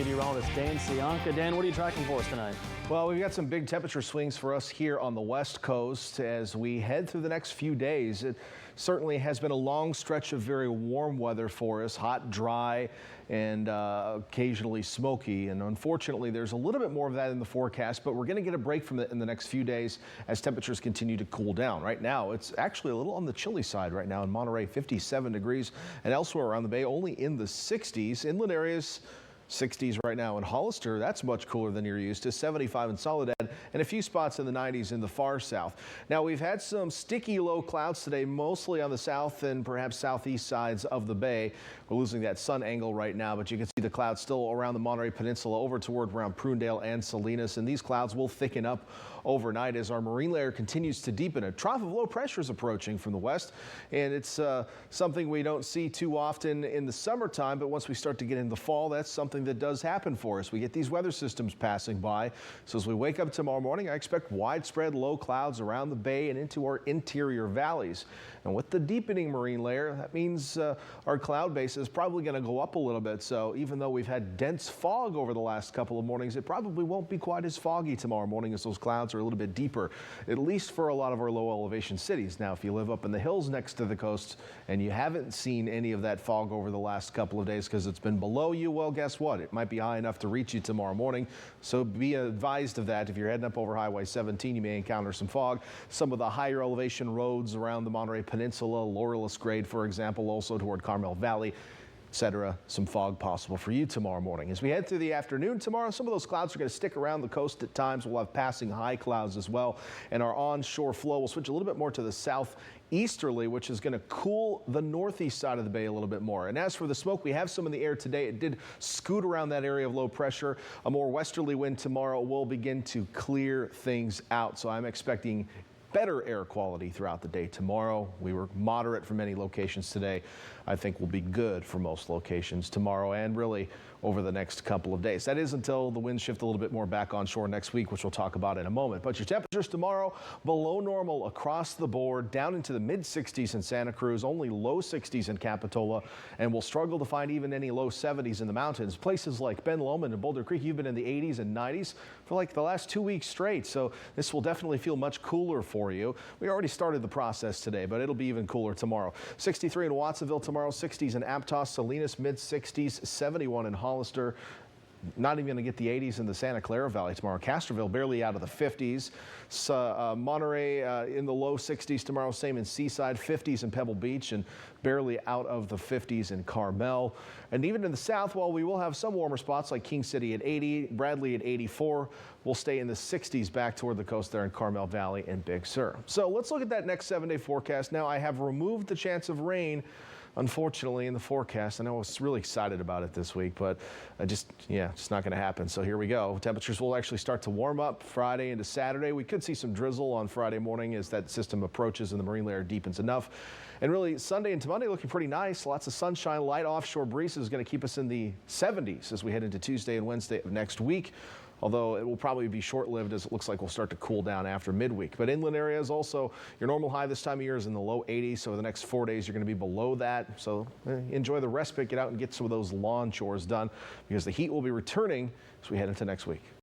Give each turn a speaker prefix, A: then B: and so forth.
A: Meteorologist Dan Cianca. Dan, what are you tracking for us tonight?
B: Well, we've got some big temperature swings for us here on the West Coast as we head through the next few days. It certainly has been a long stretch of very warm weather for us, hot, dry, and occasionally smoky. And unfortunately, there's a little bit more of that in the forecast, but we're going to get a break from it in the next few days as temperatures continue to cool down. Right now, it's actually a little on the chilly side right now in Monterey, 57 degrees, and elsewhere around the bay, only in the 60s. Inland areas, 60s right now in Hollister. That's much cooler than you're used to. 75 in Soledad and a few spots in the 90s in the far south. Now, we've had some sticky low clouds today, mostly on the south and perhaps southeast sides of the bay. We're losing that sun angle right now, but you can see the clouds still around the Monterey Peninsula over toward around Prunedale and Salinas, and these clouds will thicken up overnight as our marine layer continues to deepen. A trough of low pressure is approaching from the west, and it's something we don't see too often in the summertime, but once we start to get into the fall, that's something that does happen for us. We get these weather systems passing by, so as we wake up tomorrow morning, I expect widespread low clouds around the bay and into our interior valleys. And with the deepening marine layer, that means our cloud base is probably going to go up a little bit. So even though we've had dense fog over the last couple of mornings, it probably won't be quite as foggy tomorrow morning as those clouds are a little bit deeper, at least for a lot of our low elevation cities. Now, if you live up in the hills next to the coast and you haven't seen any of that fog over the last couple of days because it's been below you, well, guess what? It might be high enough to reach you tomorrow morning. So be advised of that. If you're heading up over Highway 17, you may encounter some fog. Some of the higher elevation roads around the Monterey Peninsula, Laurelus Grade, for example, also toward Carmel Valley, etc. Some fog possible for you tomorrow morning. As we head through the afternoon tomorrow, some of those clouds are going to stick around the coast at times. We'll have passing high clouds as well, and our onshore flow will switch a little bit more to the southeasterly, which is going to cool the northeast side of the bay a little bit more. And as for the smoke, we have some in the air today. It did scoot around that area of low pressure. A more westerly wind tomorrow will begin to clear things out, so I'm expecting better air quality throughout the day tomorrow. We were moderate for many locations today. I think will be good for most locations tomorrow and really over the next couple of days. That is until the winds shift a little bit more back onshore next week, which we'll talk about in a moment. But your temperatures tomorrow below normal across the board, down into the mid 60s in Santa Cruz, only low 60s in Capitola, and we'll struggle to find even any low 70s in the mountains. Places like Ben Lomond and Boulder Creek, you've been in the 80s and 90s for like the last 2 weeks straight. So this will definitely feel much cooler for you. We already started the process today, but it'll be even cooler tomorrow. 63 in Watsonville tomorrow, 60s in Aptos, Salinas, mid 60s, 71 in Hollister. Not even going to get the 80s in the Santa Clara Valley tomorrow. Castroville barely out of the 50s. Monterey in the low 60s tomorrow. Same in Seaside, 50s in Pebble Beach, and barely out of the 50s in Carmel. And even in the south, while we will have some warmer spots like King City at 80, Bradley at 84, we'll stay in the 60s back toward the coast there in Carmel Valley and Big Sur. So let's look at that next 7-day forecast. Now, I have removed the chance of rain, unfortunately, in the forecast. I know I was really excited about it this week, but it's not going to happen. So here we go. Temperatures will actually start to warm up Friday into Saturday. We could see some drizzle on Friday morning as that system approaches and the marine layer deepens enough. And really, Sunday into Monday looking pretty nice. Lots of sunshine, light offshore breezes going to keep us in the 70s as we head into Tuesday and Wednesday of next week. Although it will probably be short-lived as it looks like we'll start to cool down after midweek. But inland areas also, your normal high this time of year is in the low 80s, so the next 4 days you're going to be below that. So enjoy the respite, get out and get some of those lawn chores done because the heat will be returning as we head into next week.